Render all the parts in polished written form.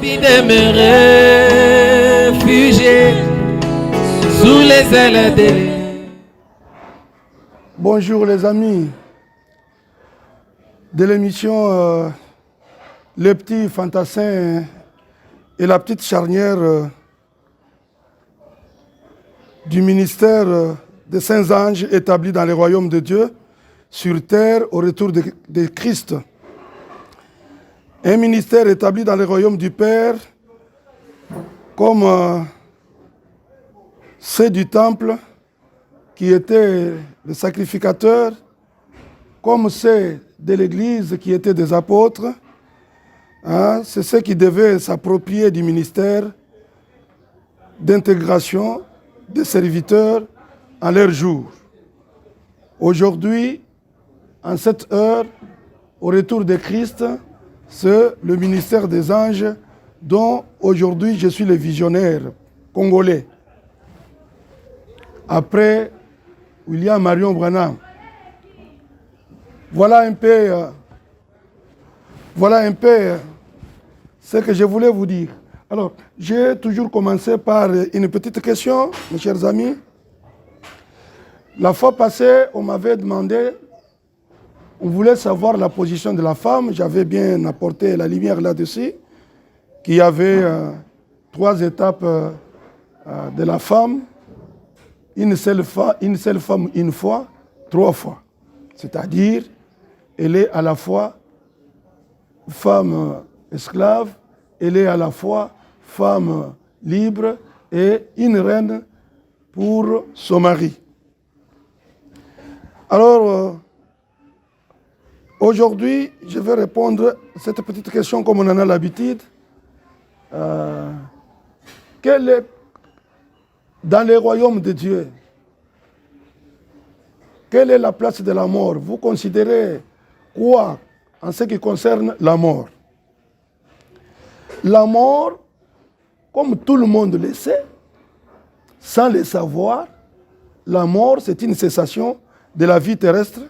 de me réfugier sous les ailes de... Bonjour les amis de l'émission Les Petits Fantassins et la petite charnière du ministère des Saints Anges établi dans le royaume de Dieu sur terre au retour de Christ. Un ministère établi dans le royaume du Père comme ceux du temple qui étaient les sacrificateurs, comme ceux de l'Église qui étaient des apôtres. C'est ceux qui devaient s'approprier du ministère d'intégration des serviteurs en leur jour. Aujourd'hui, en cette heure, au retour de Christ, c'est le ministère des anges dont aujourd'hui je suis le visionnaire congolais. Après William Marion Branham. Voilà un peu ce que je voulais vous dire. Alors, j'ai toujours commencé par une petite question, mes chers amis. La fois passée, on m'avait demandé, on voulait savoir la position de la femme. J'avais bien apporté la lumière là-dessus, qu'il y avait 3 étapes de la femme. Une seule femme une fois, 3 fois. C'est-à-dire, elle est à la fois femme esclave, elle est à la fois femme libre et une reine pour son mari. Alors, aujourd'hui, je vais répondre à cette petite question comme on en a l'habitude. Quelle est, dans le royaume de Dieu, quelle est la place de la mort? Vous considérez quoi en ce qui concerne la mort? La mort, comme tout le monde le sait, sans le savoir, la mort, c'est une cessation de la vie terrestre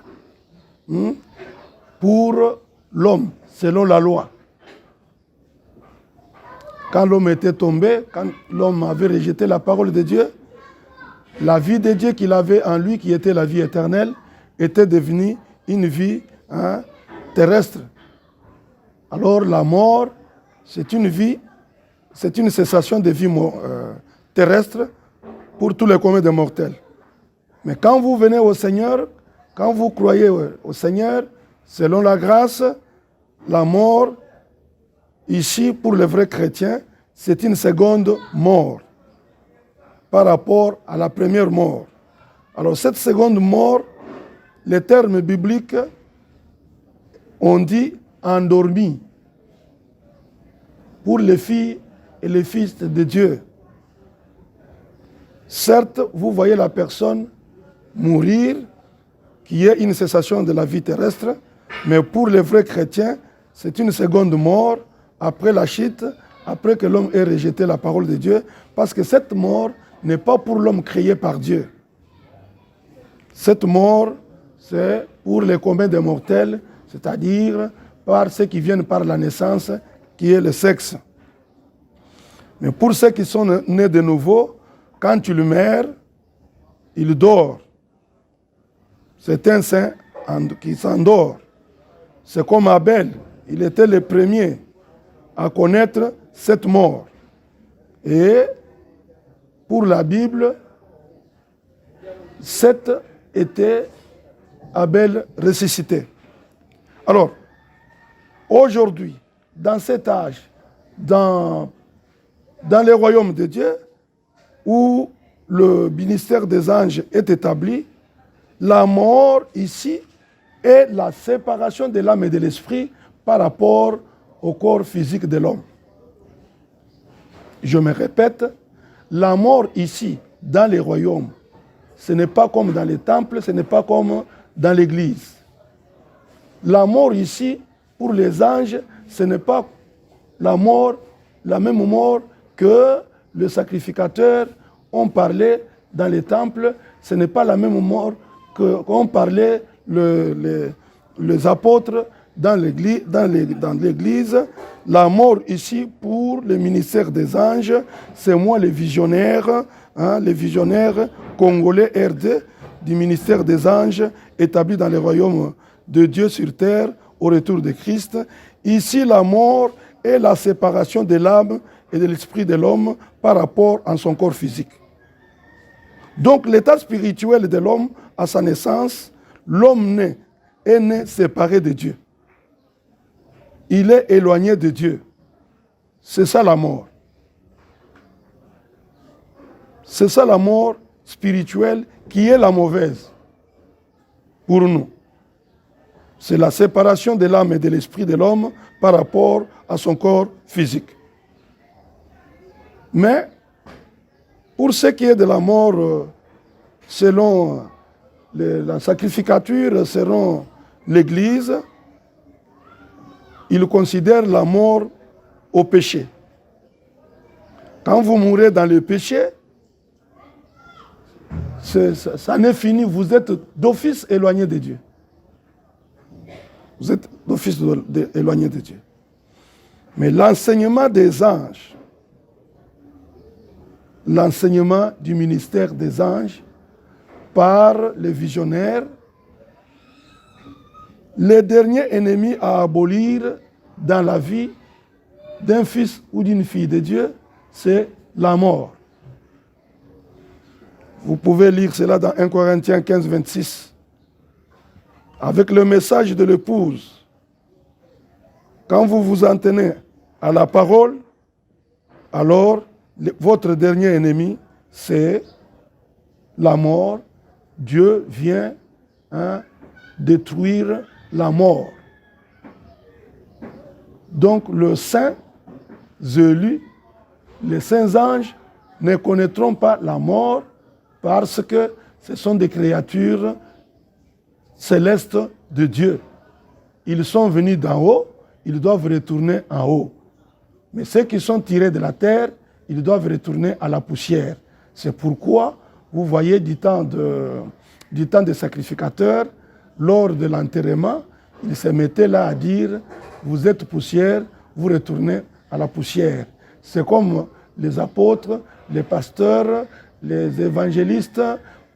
pour l'homme, selon la loi. Quand l'homme était tombé, quand l'homme avait rejeté la parole de Dieu, la vie de Dieu qu'il avait en lui, qui était la vie éternelle, était devenue une vie terrestre. Alors la mort, c'est une vie, c'est une cessation de vie terrestre pour tous les communs des mortels. Mais quand vous venez au Seigneur, quand vous croyez au Seigneur, selon la grâce, la mort, ici, pour les vrais chrétiens, c'est une seconde mort par rapport à la première mort. Alors cette seconde mort, les termes bibliques ont dit endormi pour les filles et les fils de Dieu. Certes, vous voyez la personne mourir, qui est une cessation de la vie terrestre, mais pour les vrais chrétiens, c'est une seconde mort après la chute, après que l'homme ait rejeté la parole de Dieu, parce que cette mort n'est pas pour l'homme créé par Dieu. Cette mort, c'est pour les communs des mortels, c'est-à-dire par ceux qui viennent par la naissance, qui est le sexe. Mais pour ceux qui sont nés de nouveau, quand tu le meurs, il dort. C'est un saint qui s'endort. C'est comme Abel, il était le premier à connaître cette mort. Et pour la Bible, 7 était Abel ressuscité. Alors, aujourd'hui, dans cet âge, dans le royaume de Dieu, où le ministère des anges est établi, la mort ici est la séparation de l'âme et de l'esprit par rapport au corps physique de l'homme. Je me répète, la mort ici, dans les royaumes, ce n'est pas comme dans les temples, ce n'est pas comme dans l'église. La mort ici, pour les anges, ce n'est pas la mort, la même mort que le sacrificateur ont parlé dans les temples, ce n'est pas la même mort qu'ont parlé les apôtres dans l'Église, la mort ici pour le ministère des anges, c'est moi le visionnaire congolais RD du ministère des anges établi dans le royaume de Dieu sur terre au retour de Christ. Ici, la mort est la séparation de l'âme et de l'esprit de l'homme par rapport à son corps physique. Donc l'état spirituel de l'homme à sa naissance, l'homme est né séparé de Dieu. Il est éloigné de Dieu. C'est ça la mort. C'est ça la mort spirituelle qui est la mauvaise pour nous. C'est la séparation de l'âme et de l'esprit de l'homme par rapport à son corps physique. Mais pour ce qui est de la mort, selon la sacrificature, selon l'Église, il considère la mort au péché. Quand vous mourrez dans le péché, ça n'est fini, vous êtes d'office éloigné de Dieu. Vous êtes d'office éloigné de Dieu. Mais l'enseignement des anges, l'enseignement du ministère des anges par les visionnaires, le dernier ennemi à abolir dans la vie d'un fils ou d'une fille de Dieu, c'est la mort. Vous pouvez lire cela dans 1 Corinthiens 15, 26. Avec le message de l'épouse, quand vous vous en tenez à la parole, alors votre dernier ennemi, c'est la mort. Dieu vient détruire la mort. Donc le saint élu, les saints anges ne connaîtront pas la mort parce que ce sont des créatures célestes de Dieu. Ils sont venus d'en haut, ils doivent retourner en haut. Mais ceux qui sont tirés de la terre, ils doivent retourner à la poussière. C'est pourquoi, vous voyez, du temps des sacrificateurs, lors de l'enterrement, ils se mettaient là à dire, vous êtes poussière, vous retournez à la poussière. C'est comme les apôtres, les pasteurs, les évangélistes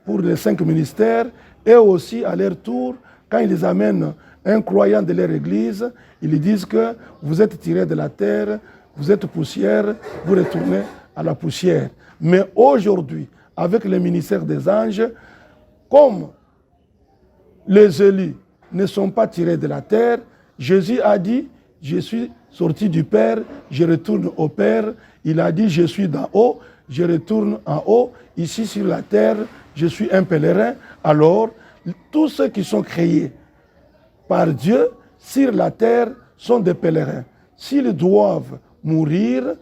pour les 5 ministères, et aussi à leur tour, quand ils amènent un croyant de leur église, ils disent que vous êtes tiré de la terre, vous êtes poussière, vous retournez à la poussière. Mais aujourd'hui, avec le ministère des anges, comme les élus ne sont pas tirés de la terre, Jésus a dit, je suis sorti du Père, je retourne au Père. Il a dit, je suis d'en haut, je retourne en haut. Ici sur la terre, je suis un pèlerin. Alors, tous ceux qui sont créés par Dieu sur la terre sont des pèlerins. S'ils doivent mourir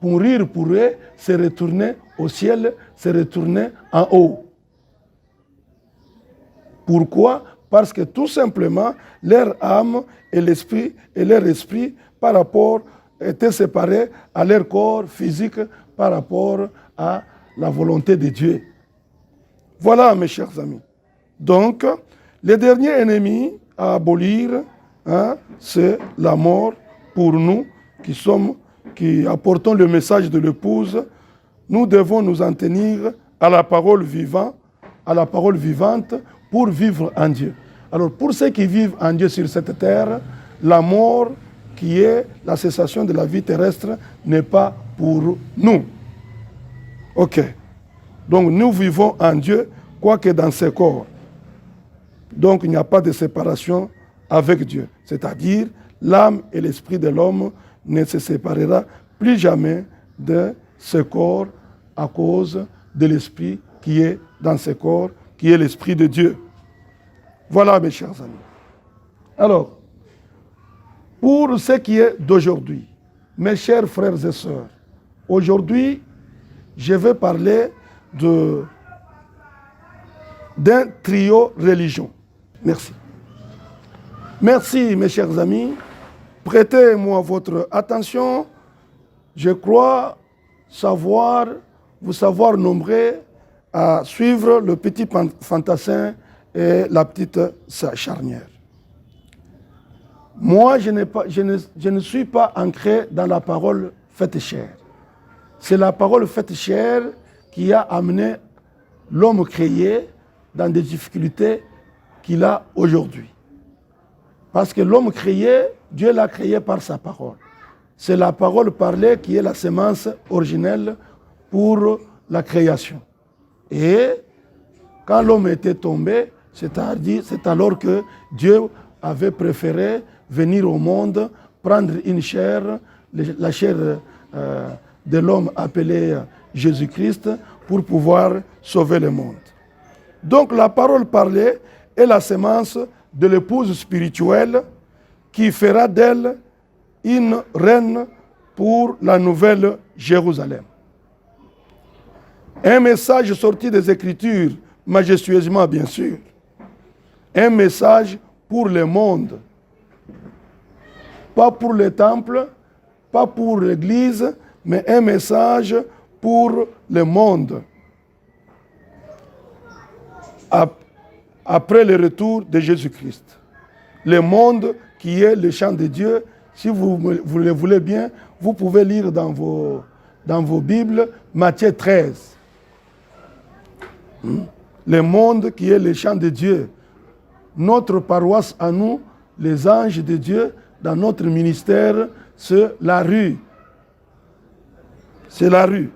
pour eux, c'est retourner au ciel, c'est retourner en haut. Pourquoi? Parce que tout simplement, leur âme et leur esprit par rapport étaient séparés à leur corps physique par rapport à la volonté de Dieu. Voilà, mes chers amis. Donc, le dernier ennemi à abolir, c'est la mort pour nous qui apportons le message de l'épouse. Nous devons nous en tenir à la parole vivante, pour vivre en Dieu. Alors, pour ceux qui vivent en Dieu sur cette terre, la mort, qui est la cessation de la vie terrestre, n'est pas pour nous. Ok. Donc, nous vivons en Dieu, quoique dans ce corps. Donc, il n'y a pas de séparation avec Dieu. C'est-à-dire, l'âme et l'esprit de l'homme ne se séparera plus jamais de ce corps à cause de l'esprit qui est dans ce corps, qui est l'esprit de Dieu. Voilà, mes chers amis. Alors, pour ce qui est d'aujourd'hui, mes chers frères et sœurs, aujourd'hui, je vais parler d'un trio religion. Merci. Merci, mes chers amis. Prêtez-moi votre attention. Je crois vous savoir nombreux à suivre le petit fantassin et la petite charnière. Moi, je ne suis pas ancré dans la parole faite chair. C'est la parole faite chair qui a amené l'homme créé dans des difficultés qu'il a aujourd'hui. Parce que l'homme créé, Dieu l'a créé par sa parole. C'est la parole parlée qui est la sémence originelle pour la création. Et quand l'homme était tombé, c'est alors que Dieu avait préféré venir au monde, prendre une chair, la chair de l'homme appelé Jésus-Christ, pour pouvoir sauver le monde. Donc la parole parlée est la sémence de l'épouse spirituelle qui fera d'elle une reine pour la nouvelle Jérusalem. Un message sorti des Écritures, majestueusement bien sûr. Un message pour le monde. Pas pour le temple, pas pour l'Église, mais un message pour le monde. Après le retour de Jésus-Christ. Le monde qui est le champ de Dieu, si vous le voulez bien, vous pouvez lire dans vos Bibles Matthieu 13. Le monde qui est le champ de Dieu. Notre paroisse à nous, les anges de Dieu, dans notre ministère, c'est la rue. C'est la rue.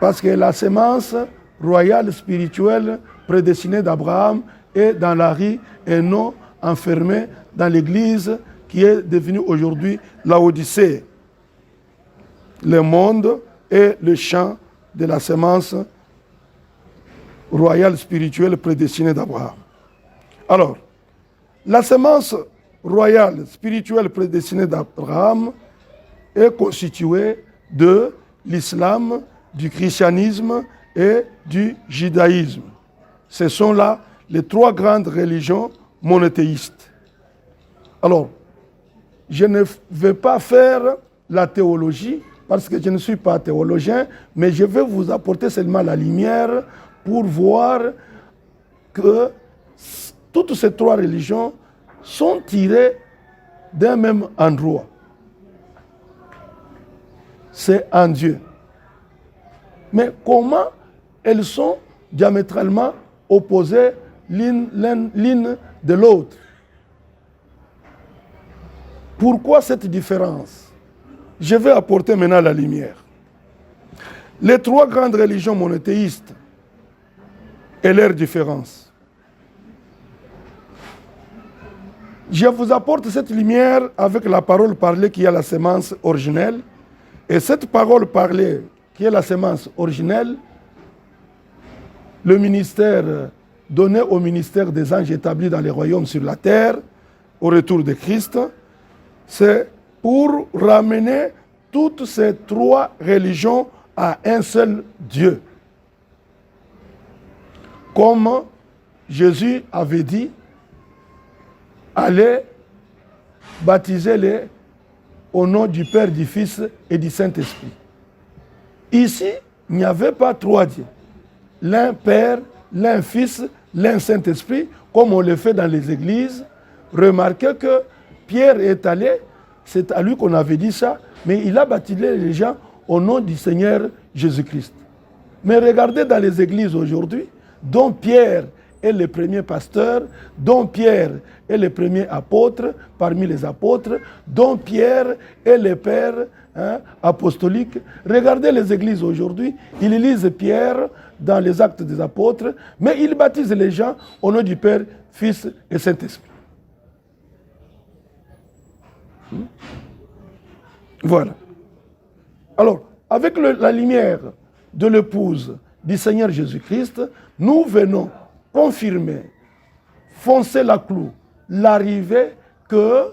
Parce que la sémence royale spirituelle prédestinée d'Abraham est dans la rue et non enfermée dans l'église qui est devenue aujourd'hui l'Odyssée. Le monde est le champ de la sémence royale spirituelle prédestinée d'Abraham. Alors, la sémence royale spirituelle prédestinée d'Abraham est constituée de l'islam, du christianisme et du judaïsme. Ce sont là les trois grandes religions monothéistes. Alors, je ne vais pas faire la théologie parce que je ne suis pas théologien, mais je vais vous apporter seulement la lumière pour voir que toutes ces trois religions sont tirées d'un même endroit. C'est en Dieu. Mais comment elles sont diamétralement opposées l'une de l'autre? Pourquoi cette différence? Je vais apporter maintenant la lumière. Les trois grandes religions monothéistes et leurs différences. Je vous apporte cette lumière avec la parole parlée qui est la sémence originelle. Et cette parole parlée qui est la sémence originelle, le ministère donné au ministère des anges établis dans les royaumes sur la terre, au retour de Christ, c'est pour ramener toutes ces trois religions à un seul Dieu. Comme Jésus avait dit, allez baptiser-les au nom du Père, du Fils et du Saint-Esprit. Ici, il n'y avait pas trois dieux. L'un Père, l'un Fils, l'un Saint-Esprit, comme on le fait dans les églises. Remarquez que Pierre est allé, c'est à lui qu'on avait dit ça, mais il a baptisé les gens au nom du Seigneur Jésus-Christ. Mais regardez dans les églises aujourd'hui, dont Pierre est le premier pasteur, dont Pierre est le premier apôtre parmi les apôtres, dont Pierre est le père apostolique. Regardez les églises aujourd'hui, ils lisent Pierre dans les actes des apôtres, mais ils baptisent les gens au nom du Père, Fils et Saint-Esprit. Voilà. Alors, avec la lumière de l'épouse du Seigneur Jésus-Christ, nous venons confirmer, foncer la clou, l'arrivée que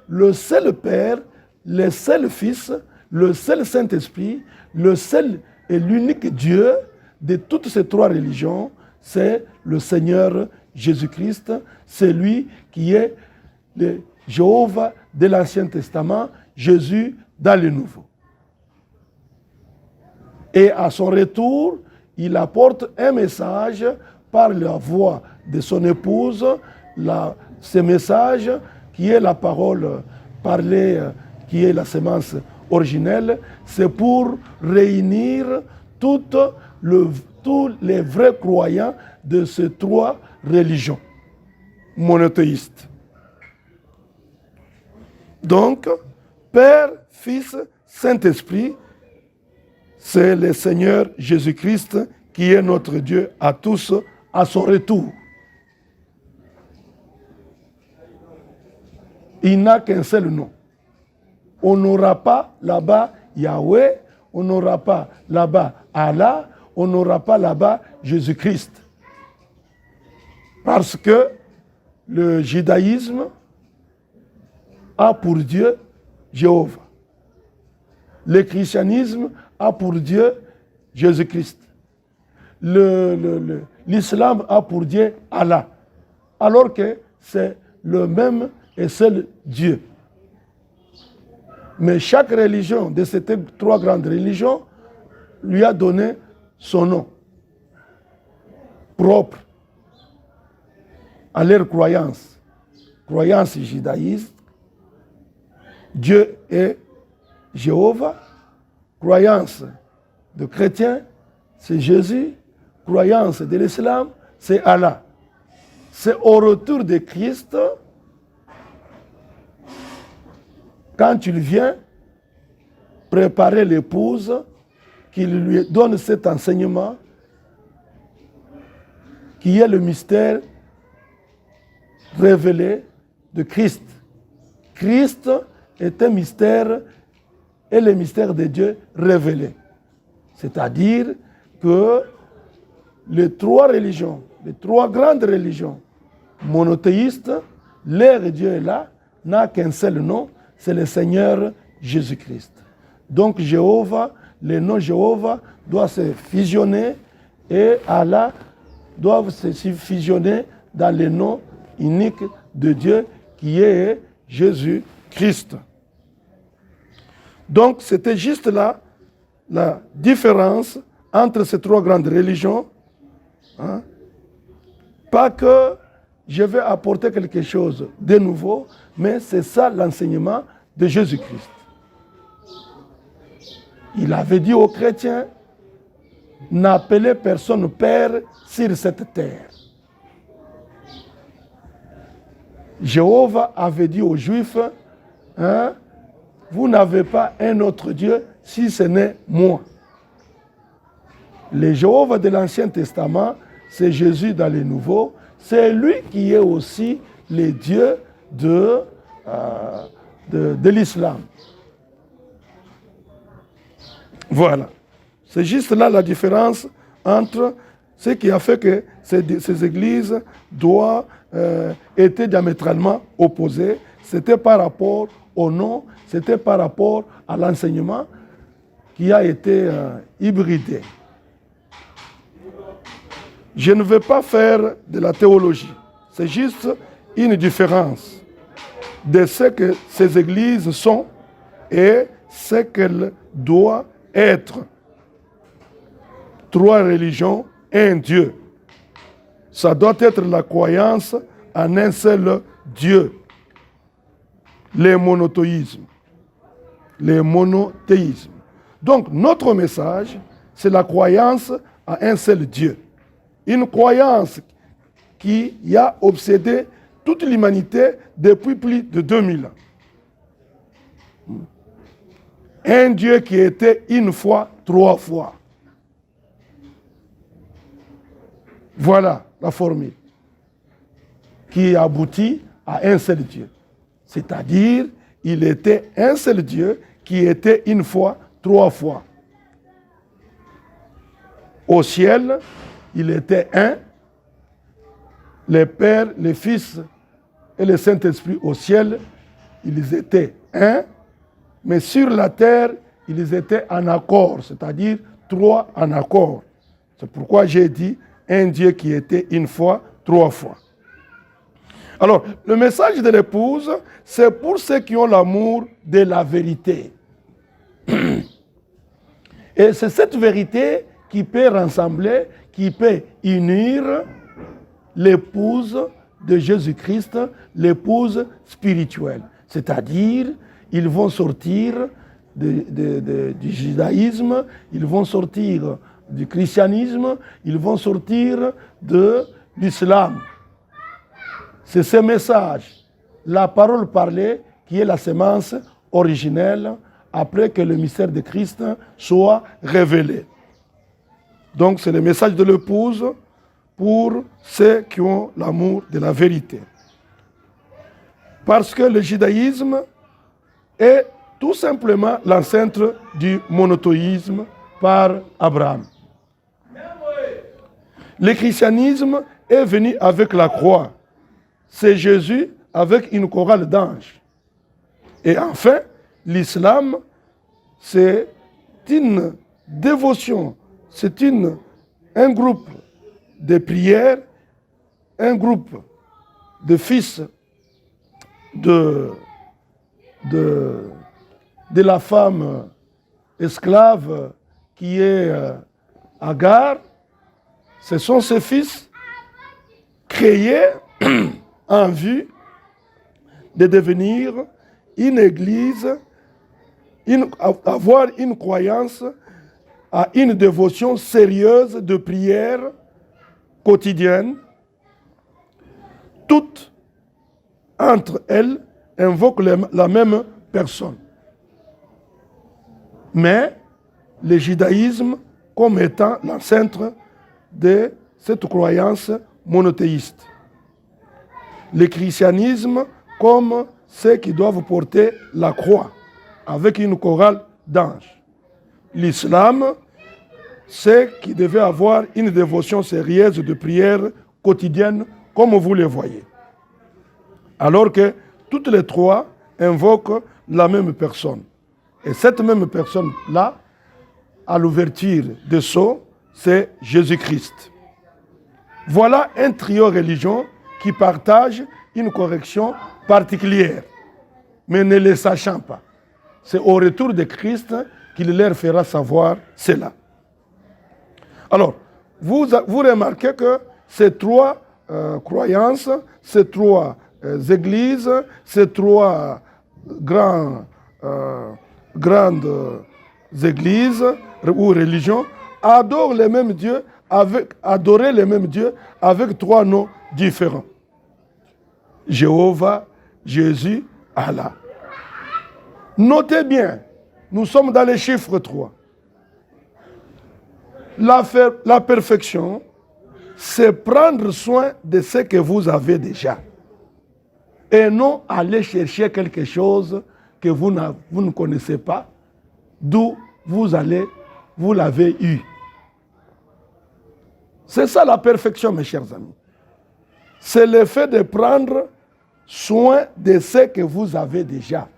le seul Père, le seul Fils, le seul Saint-Esprit, le seul et l'unique Dieu de toutes ces trois religions, c'est le Seigneur Jésus-Christ, c'est lui qui est le Jéhovah de l'Ancien Testament, Jésus dans le Nouveau. Et à son retour, il apporte un message par la voix de son épouse, la ce message qui est la parole parlée, qui est la sémence originelle, c'est pour réunir tous les vrais croyants de ces trois religions monothéistes. Donc, Père, Fils, Saint-Esprit, c'est le Seigneur Jésus-Christ qui est notre Dieu à tous à son retour. Il n'a qu'un seul nom. On n'aura pas là-bas Yahweh, on n'aura pas là-bas Allah, on n'aura pas là-bas Jésus-Christ. Parce que le judaïsme a pour Dieu Jéhovah. Le christianisme a pour Dieu Jésus-Christ. L'islam a pour Dieu Allah. Alors que c'est le même et seul Dieu. Mais chaque religion de ces trois grandes religions lui a donné son nom propre à leur croyance. Croyance judaïste, Dieu est Jéhovah. Croyance de chrétiens, c'est Jésus. Croyance de l'islam, c'est Allah. C'est au retour de Christ, quand il vient préparer l'épouse, qu'il lui donne cet enseignement, qui est le mystère révélé de Christ. Christ est un mystère et le mystère de Dieu révélé. C'est-à-dire que les trois religions, les trois grandes religions monothéistes, leur Dieu est là, n'a qu'un seul nom, c'est le Seigneur Jésus-Christ. Donc Jéhovah, le nom Jéhovah doit se fusionner et Allah doit se fusionner dans le nom unique de Dieu qui est Jésus-Christ. Donc c'était juste là la différence entre ces trois grandes religions. Hein? Pas que je vais apporter quelque chose de nouveau, mais c'est ça l'enseignement de Jésus-Christ. Il avait dit aux chrétiens, n'appelez personne Père sur cette terre. Jéhovah avait dit aux Juifs, hein, vous n'avez pas un autre Dieu si ce n'est moi. Le Jéhovah de l'Ancien Testament, c'est Jésus dans le Nouveau. C'est lui qui est aussi le Dieu de l'islam. Voilà. C'est juste là la différence entre ce qui a fait que ces églises étaient diamétralement opposées. C'était par rapport au nom, c'était par rapport à l'enseignement qui a été hybridé. Je ne veux pas faire de la théologie. C'est juste une différence de ce que ces églises sont et ce qu'elles doivent être. Trois religions, un Dieu. Ça doit être la croyance en un seul Dieu. Le monothéisme. Le monothéisme. Donc, notre message, c'est la croyance à un seul Dieu. Une croyance qui a obsédé toute l'humanité depuis plus de 2000 ans. Un Dieu qui était une fois, trois fois. Voilà la formule qui aboutit à un seul Dieu. C'est-à-dire, il était un seul Dieu qui était une fois, trois fois. Au ciel, il était un, le Père, le Fils et le Saint-Esprit au ciel, ils étaient un, mais sur la terre, ils étaient en accord, c'est-à-dire trois en accord. C'est pourquoi j'ai dit un Dieu qui était une fois, trois fois. Alors, le message de l'épouse, c'est pour ceux qui ont l'amour de la vérité. Et c'est cette vérité qui peut rassembler, qui peut unir l'épouse de Jésus-Christ l'épouse spirituelle. C'est-à-dire, ils vont sortir du judaïsme, ils vont sortir du christianisme, ils vont sortir de l'islam. C'est ce message, la parole parlée, qui est la sémence originelle après que le mystère de Christ soit révélé. Donc c'est le message de l'épouse pour ceux qui ont l'amour de la vérité. Parce que le judaïsme est tout simplement l'ancêtre du monothéisme par Abraham. Le christianisme est venu avec la croix. C'est Jésus avec une chorale d'anges. Et enfin, l'islam, c'est une dévotion, c'est un groupe de prières, un groupe de fils de la femme esclave qui est Agar. Ce sont ces fils créés en vue de devenir une église, avoir une croyance à une dévotion sérieuse de prière quotidienne. Toutes, entre elles, invoquent la même personne. Mais le judaïsme comme étant l'ancêtre de cette croyance monothéiste. Le christianisme comme ceux qui doivent porter la croix avec une chorale d'anges. L'islam, ceux qui devaient avoir une dévotion sérieuse de prière quotidienne, comme vous le voyez. Alors que toutes les trois invoquent la même personne. Et cette même personne-là, à l'ouverture des sceaux, c'est Jésus-Christ. Voilà un trio religion qui partage une correction particulière, mais ne le sachant pas. C'est au retour de Christ qu'il leur fera savoir cela. Alors, vous remarquez que ces trois croyances, ces trois églises, ces trois grandes églises ou religions adorent les mêmes dieux, adorer les mêmes dieux avec trois noms différents. Jéhovah, Jésus, Allah. Notez bien, nous sommes dans les chiffres 3. La perfection, c'est prendre soin de ce que vous avez déjà. Et non aller chercher quelque chose que vous ne connaissez pas, d'où vous l'avez eu. C'est ça la perfection, mes chers amis. C'est le fait de prendre soin de ce que vous avez déjà.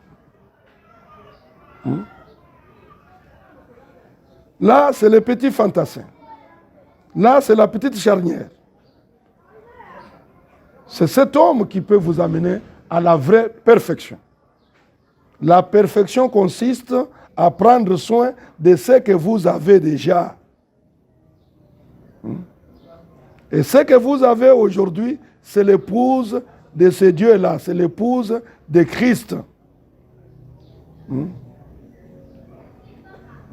Là, c'est le petit fantassin. Là, c'est la petite charnière. C'est cet homme qui peut vous amener à la vraie perfection. La perfection consiste à prendre soin de ce que vous avez déjà. Et ce que vous avez aujourd'hui, c'est l'épouse de ce Dieu-là, c'est l'épouse de Christ.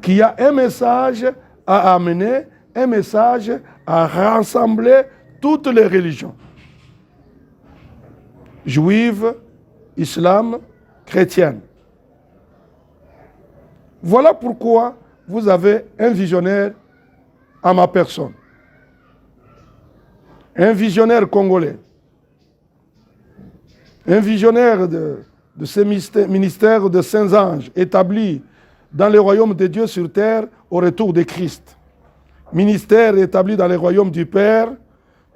Qui a un message à amener, un message à rassembler toutes les religions. Juive, islam, chrétienne. Voilà pourquoi vous avez un visionnaire à ma personne. Un visionnaire congolais. Un visionnaire de ce ministère de saints anges établi dans le royaume de Dieu sur terre au retour de Christ. Ministère établi dans le royaume du Père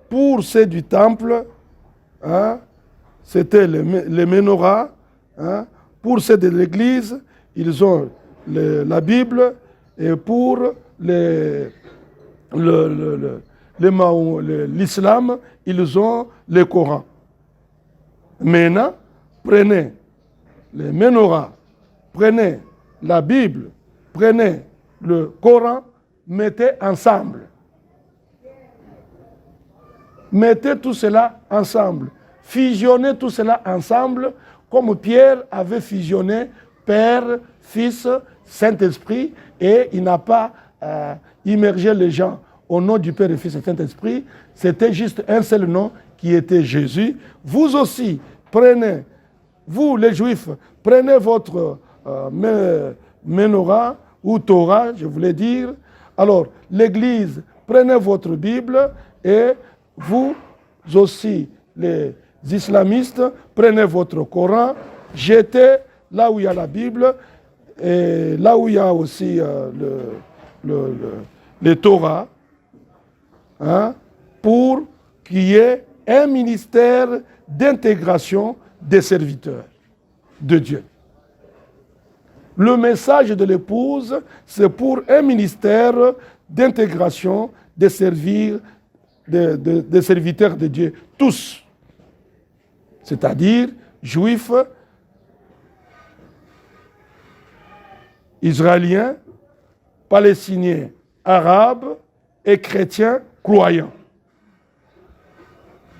pour ceux du temple, c'était les menorahs. Pour ceux de l'Église, ils ont la Bible, et pour l'islam, ils ont le Coran. Maintenant, prenez les menorahs, prenez la Bible, prenez le Coran, mettez ensemble. Mettez tout cela ensemble. fusionner tout cela ensemble, comme Pierre avait fusionné Père, Fils, Saint-Esprit, et il n'a pas immergé les gens au nom du Père et Fils et Saint-Esprit. C'était juste un seul nom qui était Jésus. Vous aussi, prenez, vous les Juifs, prenez votre menorah ou Torah, je voulais dire. Alors, l'Église, prenez votre Bible et vous aussi, les islamistes, prenez votre Coran, jetez là où il y a la Bible et là où il y a aussi le Torah, hein, pour qu'il y ait un ministère d'intégration des serviteurs de Dieu. Le message de l'épouse, c'est pour un ministère d'intégration des serviteurs de Dieu, tous. C'est-à-dire juifs, israéliens, palestiniens, arabes et chrétiens croyants.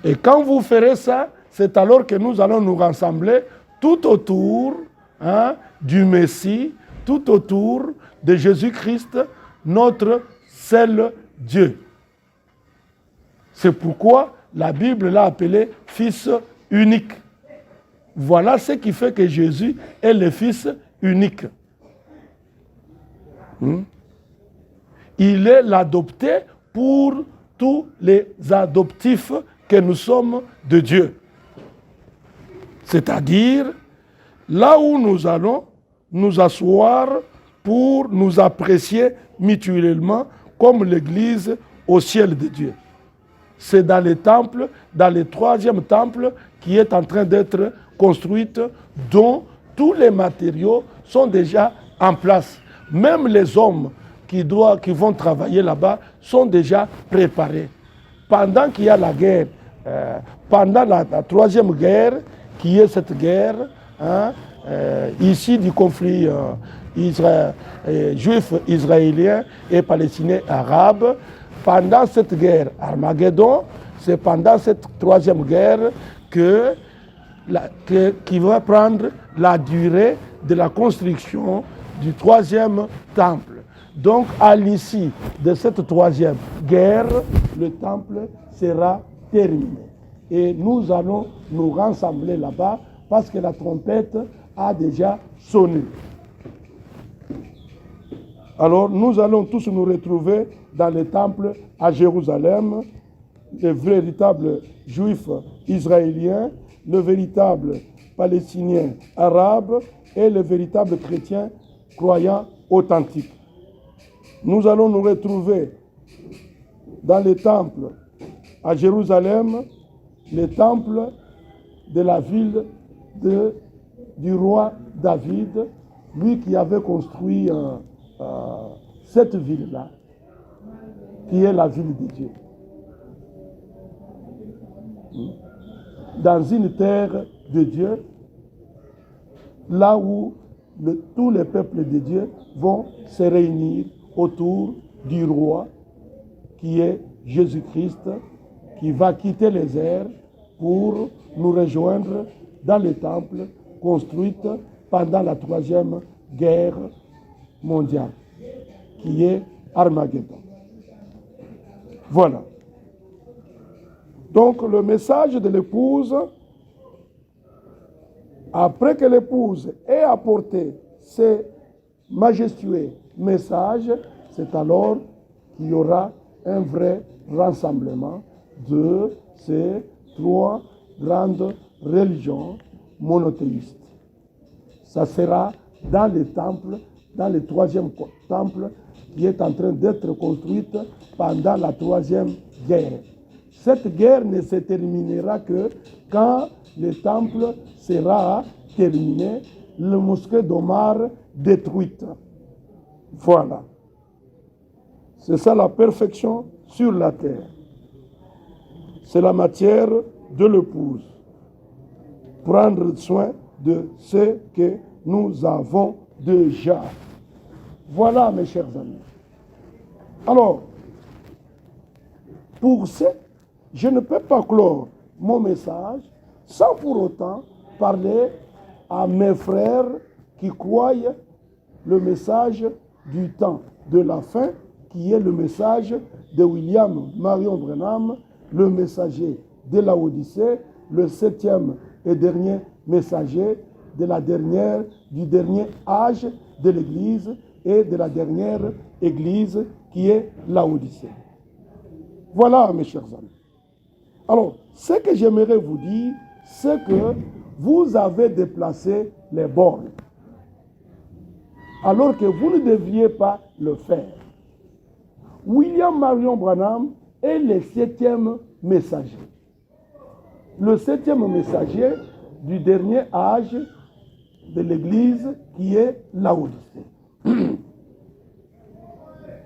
Et quand vous ferez ça, c'est alors que nous allons nous rassembler tout autour, hein, du Messie, tout autour de Jésus-Christ, notre seul Dieu. C'est pourquoi la Bible l'a appelé Fils unique. Voilà ce qui fait que Jésus est le Fils unique. Il est l'adopté pour tous les adoptifs que nous sommes de Dieu. C'est-à-dire, là où nous allons nous asseoir pour nous apprécier mutuellement comme l'Église au ciel de Dieu. C'est dans les temples, dans le 3e temple qui est en train d'être construit, dont tous les matériaux sont déjà en place. Même les hommes qui vont travailler là-bas sont déjà préparés. Pendant qu'il y a la guerre, pendant la 3e guerre, qui est cette guerre, hein, ici du conflit juif israélien et palestinien arabe, pendant cette guerre Armageddon, c'est pendant cette 3e guerre qui va prendre la durée de la construction du 3e temple. Donc, à l'issue de cette 3e guerre, le temple sera terminé. Et nous allons nous rassembler là-bas parce que la trompette a déjà sonné. Alors, nous allons tous nous retrouver dans le temple à Jérusalem, les véritables juifs israéliens, le véritable palestinien arabe et le véritable chrétien croyant authentique. Nous allons nous retrouver dans les temples à Jérusalem, les temples de la ville du roi David, lui qui avait construit cette ville-là, qui est la ville de Dieu. Dans une terre de Dieu, là où tous les peuples de Dieu vont se réunir autour du roi, qui est Jésus-Christ, qui va quitter les airs pour nous rejoindre dans le temple construit pendant la 3e guerre mondiale, qui est Armageddon. Voilà. Donc le message de l'épouse, après que l'épouse ait apporté ce majestueux message, c'est alors qu'il y aura un vrai rassemblement de ces 3 grandes religions monothéistes. Ça sera dans les temples, dans le 3e temple qui est en train d'être construit pendant la 3e guerre. Cette guerre ne se terminera que quand le temple sera terminé, le mosquée d'Omar détruite. Voilà. C'est ça la perfection sur la terre. C'est la matière de l'épouse. Prendre soin de ce que nous avons déjà. Voilà, mes chers amis. Alors, pour ce, je ne peux pas clore mon message sans pour autant parler à mes frères qui croient le message du temps de la fin, qui est le message de William Marion Branham, le messager de la Odyssée, le 7e et dernier messager du dernier âge de l'Église et de la dernière Église qui est la Odyssée. Voilà, mes chers amis. Alors, ce que j'aimerais vous dire, c'est que vous avez déplacé les bornes, alors que vous ne deviez pas le faire. William Marion Branham est le 7e messager. Le 7e messager du dernier âge de l'Église qui est la Odyssée.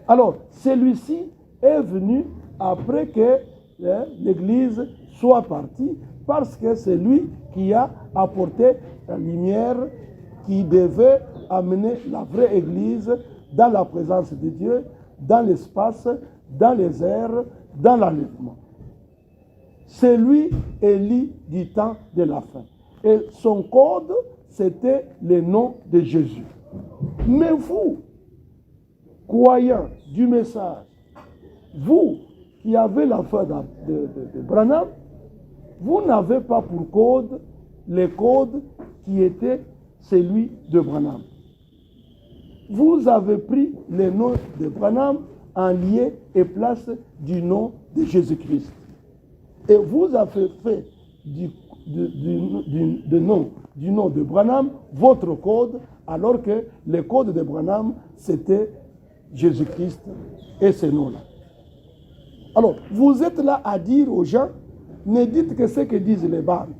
Alors, celui-ci est venu après que l'Église soit partie, parce que c'est lui qui a apporté la lumière qui devait amener la vraie Église dans la présence de Dieu, dans l'espace, dans les airs, dans l'enlèvement. C'est lui, Élie du temps de la fin. Et son code, c'était le nom de Jésus. Mais vous, croyants du message, vous qui avez la foi de Branham, vous n'avez pas pour code le code qui était celui de Branham. Vous avez pris le nom de Branham en lieu et place du nom de Jésus-Christ. Et vous avez fait du nom de Branham votre code, alors que le code de Branham, c'était Jésus-Christ et ce nom-là. Alors, vous êtes là à dire aux gens, ne dites que ce que disent les bandes.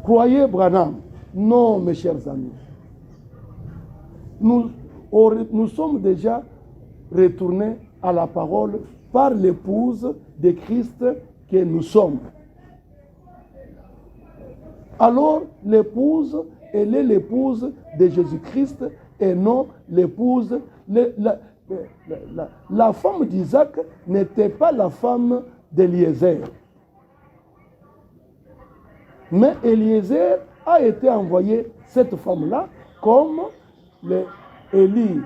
Croyez Branham. Non, mes chers amis. Nous sommes déjà retournés à la parole par l'épouse de Christ que nous sommes. Alors, l'épouse, elle est l'épouse de Jésus-Christ et non l'épouse. La femme d'Isaac n'était pas la femme d'Éliézer. Mais Éliézer a été envoyé, cette femme-là, comme Élie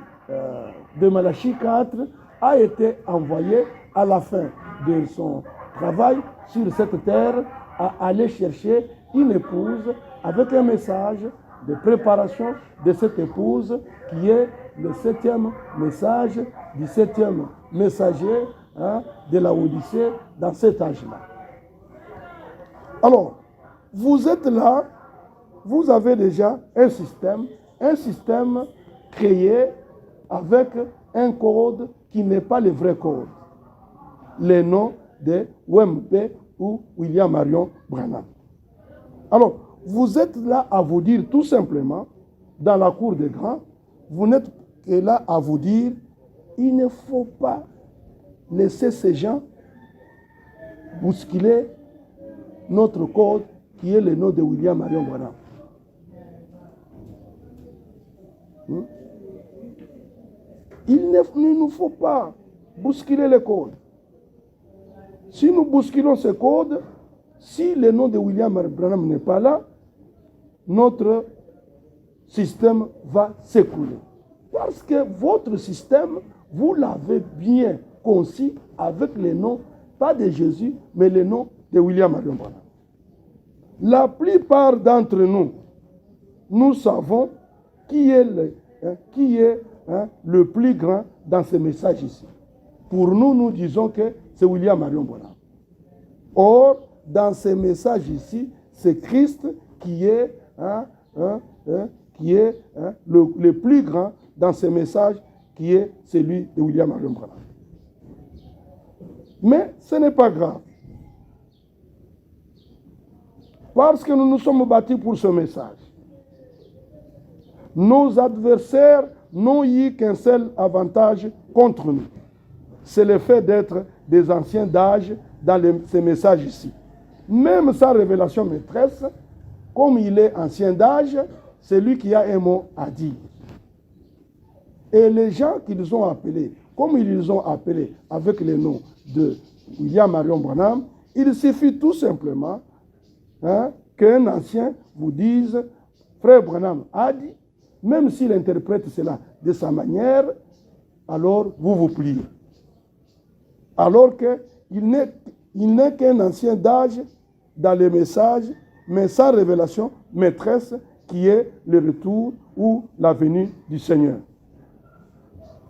de Malachie 4 a été envoyé à la fin de son travail sur cette terre à aller chercher une épouse avec un message de préparation de cette épouse qui est le 7e message du 7e messager de la Odyssée dans cet âge-là. Alors, vous êtes là, vous avez déjà un système créé avec un code qui n'est pas le vrai code. Le nom de WMP ou William Marion Branham. Alors, vous êtes là à vous dire tout simplement, dans la cour des grands, vous n'êtes que là à vous dire, il ne faut pas laisser ces gens bousculer notre code qui est le nom de William Marion Branham. Il ne nous faut pas bousculer le code. Si nous bousculons ce code, si le nom de William Branham n'est pas là, notre système va s'écrouler. Parce que votre système, vous l'avez bien conçu avec le nom, pas de Jésus, mais le nom de William Marion Branham. La plupart d'entre nous, nous savons qui est le plus grand dans ce message ici. Pour nous, nous disons que c'est William Marion Branham. Or, dans ce message ici, c'est Christ qui est, le plus grand dans ce message qui est celui de William Marion Branham. Mais ce n'est pas grave. Parce que nous nous sommes battus pour ce message. Nos adversaires n'ont eu qu'un seul avantage contre nous. C'est le fait d'être des anciens d'âge dans ces messages ici. Même sa révélation maîtresse, comme il est ancien d'âge, c'est lui qui a un mot à dire. Et les gens qu'ils ont appelés, comme ils les ont appelés avec le nom de William Marion Branham, il suffit tout simplement hein, qu'un ancien vous dise, frère Branham a dit, même s'il interprète cela de sa manière, alors vous vous pliez. Alors qu'il n'est qu'un ancien d'âge dans les messages, mais sans révélation maîtresse qui est le retour ou la venue du Seigneur.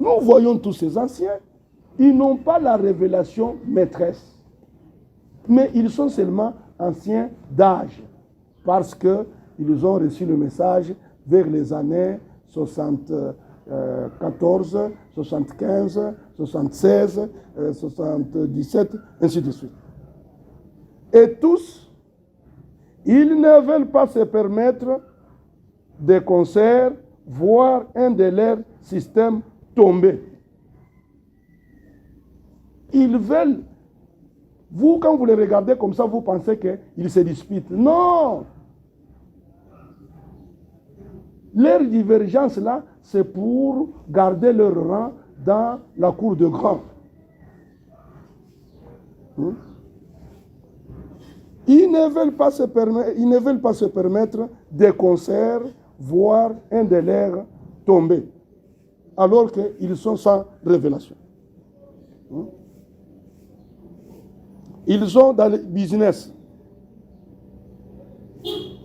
Nous voyons tous ces anciens, ils n'ont pas la révélation maîtresse, mais ils sont seulement anciens d'âge, parce qu'ils ont reçu le message vers les années 74, 75, 76, 77, ainsi de suite. Et tous, ils ne veulent pas se permettre des concerts, voir un de leurs systèmes tomber. Ils veulent, vous, quand vous les regardez comme ça, vous pensez qu'ils se disputent. Non! Leur divergence là, c'est pour garder leur rang dans la cour de grand. Ils ne veulent pas se permettre des concerts, voir un de leurs tomber, alors qu'ils sont sans révélation. Ils sont dans le business.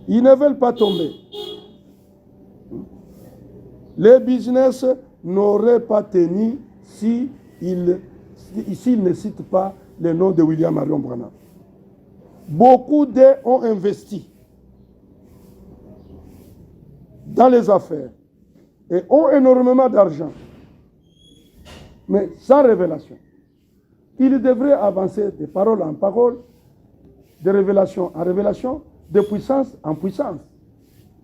Ils ne veulent pas tomber. Les business n'auraient pas tenu s'ils ne citent pas le nom de William Marion Branham. Beaucoup d'eux ont investi dans les affaires et ont énormément d'argent, mais sans révélation. Ils devraient avancer de parole en parole, de révélation en révélation, de puissance en puissance.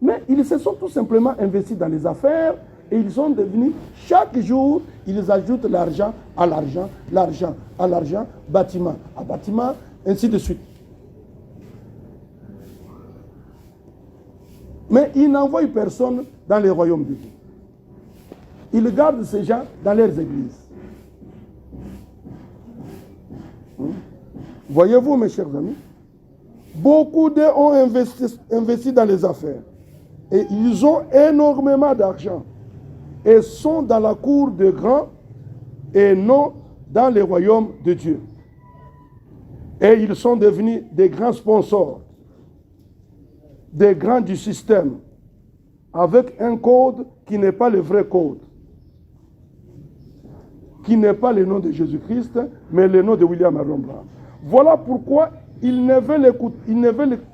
Mais ils se sont tout simplement investis dans les affaires et ils sont devenus, chaque jour, ils ajoutent l'argent à l'argent, l'argent à l'argent, bâtiment à bâtiment, ainsi de suite. Mais ils n'envoient personne dans les royaumes de Dieu. Ils gardent ces gens dans leurs églises. Voyez-vous, mes chers amis, beaucoup d'eux ont investi dans les affaires. Et ils ont énormément d'argent. Et sont dans la cour de grands et non dans les royaumes de Dieu. Et ils sont devenus des grands sponsors, des grands du système, avec un code qui n'est pas le vrai code, qui n'est pas le nom de Jésus-Christ, mais le nom de William Marion Branham. Voilà pourquoi ils ne veulent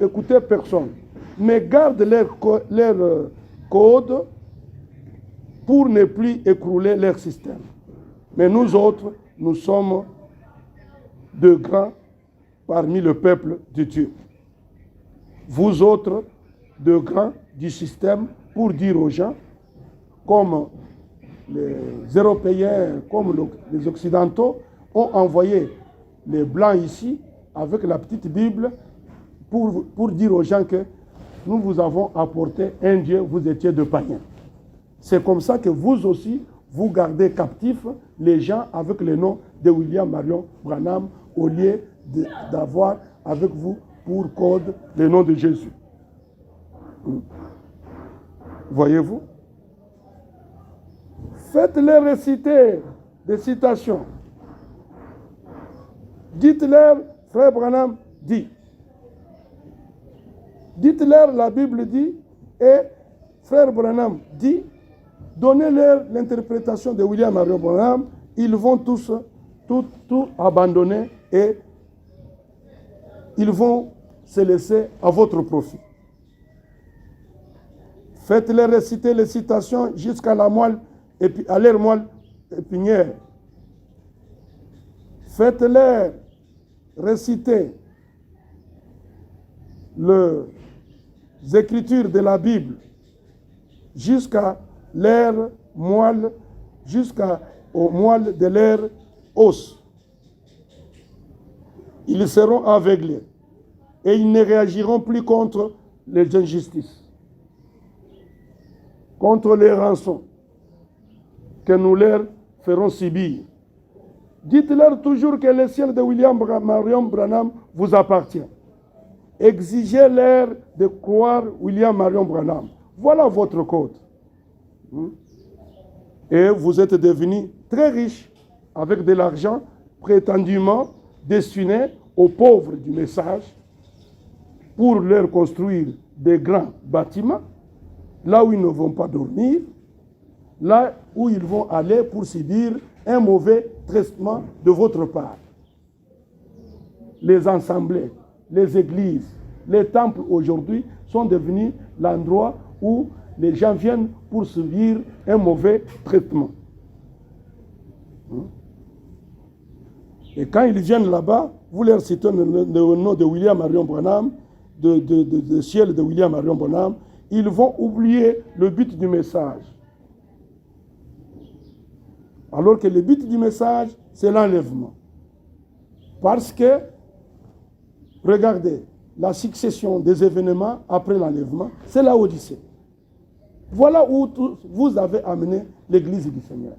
écouter personne, mais gardent leur code pour ne plus écrouler leur système. Mais nous autres, nous sommes de grands parmi le peuple de Dieu. Vous autres, de grands du système, pour dire aux gens, comme les Européens, comme les Occidentaux, ont envoyé les Blancs ici, avec la petite Bible, pour dire aux gens que nous vous avons apporté un Dieu, vous étiez de païens. C'est comme ça que vous aussi, vous gardez captifs les gens avec le nom de William Marion Branham, au lieu d'avoir avec vous pour code le nom de Jésus. Voyez-vous? Faites-les réciter des citations. Dites-leur, frère Branham dit. Dites-leur, la Bible dit, et frère Branham dit. Donnez-leur l'interprétation de William Marion Branham, ils vont tous tout abandonner et ils vont se laisser à votre profit. Faites-les réciter les citations jusqu'à la moelle, à leur moelle épinière. Faites-les réciter les écritures de la Bible jusqu'à leur moelle, jusqu'au moelle de leur os. Ils seront aveuglés et ils ne réagiront plus contre les injustices, contre les rançons que nous leur ferons subir. Dites-leur toujours que le ciel de William Marion Branham vous appartient. Exigez-leur de croire William Marion Branham. Voilà votre code. Et vous êtes devenus très riches avec de l'argent prétendument destiné aux pauvres du message pour leur construire des grands bâtiments, là où ils ne vont pas dormir, là où ils vont aller pour subir un mauvais traitement de votre part. Les assemblées, les églises, les temples aujourd'hui sont devenus l'endroit où les gens viennent pour subir un mauvais traitement. Et quand ils viennent là-bas, vous leur citez le nom de William Marion Branham, de ciel de William Marion Branham, ils vont oublier le but du message. Alors que le but du message, c'est l'enlèvement. Parce que, regardez, la succession des événements après l'enlèvement, c'est la Odyssée. Voilà où vous avez amené l'église du Seigneur.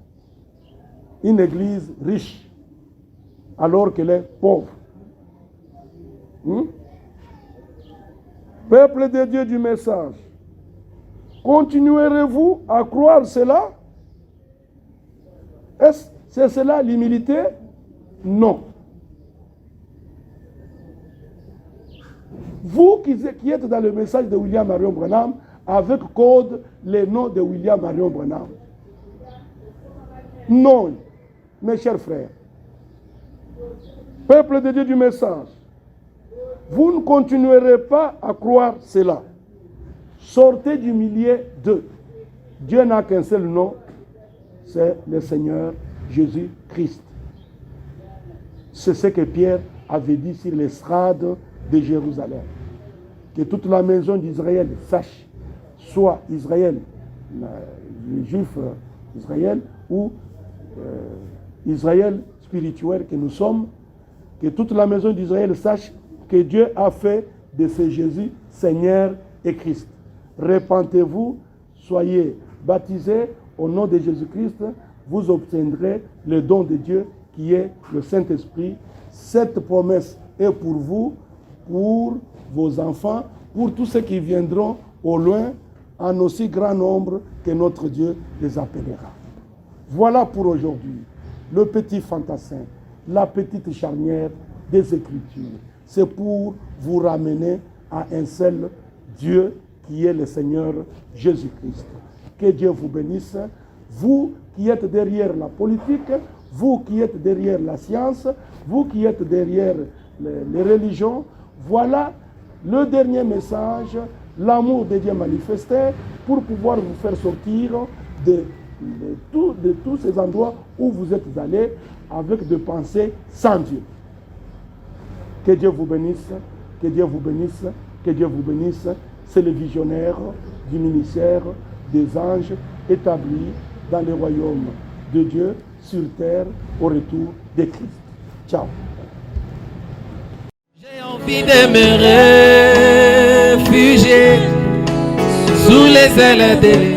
Une église riche, alors qu'elle est pauvre. Peuple de Dieu du message, continuerez-vous à croire cela? Est-ce c'est cela l'humilité? Non. Vous qui êtes dans le message de William Marion Branham, avec code les noms de William Marion Branham. Non, mes chers frères. Peuple de Dieu du message, vous ne continuerez pas à croire cela. Sortez du milieu d'eux. Dieu n'a qu'un seul nom, c'est le Seigneur Jésus-Christ. C'est ce que Pierre avait dit sur l'estrade de Jérusalem. Que toute la maison d'Israël sache, soit Israël, les Juifs Israël, ou Israël spirituel que nous sommes, que toute la maison d'Israël sache que Dieu a fait de ce Jésus Seigneur et Christ. Repentez-vous, soyez baptisés au nom de Jésus-Christ, vous obtiendrez le don de Dieu qui est le Saint-Esprit. Cette promesse est pour vous, pour vos enfants, pour tous ceux qui viendront au loin, en aussi grand nombre que notre Dieu les appellera. Voilà pour aujourd'hui le petit fantassin, la petite charnière des Écritures. C'est pour vous ramener à un seul Dieu qui est le Seigneur Jésus-Christ. Que Dieu vous bénisse. Vous qui êtes derrière la politique, vous qui êtes derrière la science, vous qui êtes derrière les religions, voilà le dernier message, l'amour de Dieu manifesté pour pouvoir vous faire sortir de tous ces endroits où vous êtes allés avec des pensées sans Dieu. Que Dieu vous bénisse, que Dieu vous bénisse, que Dieu vous bénisse. C'est le visionnaire du ministère des anges établi dans le royaume de Dieu sur terre au retour de Christ. Ciao. J'ai envie de me réfugier sous les ailes de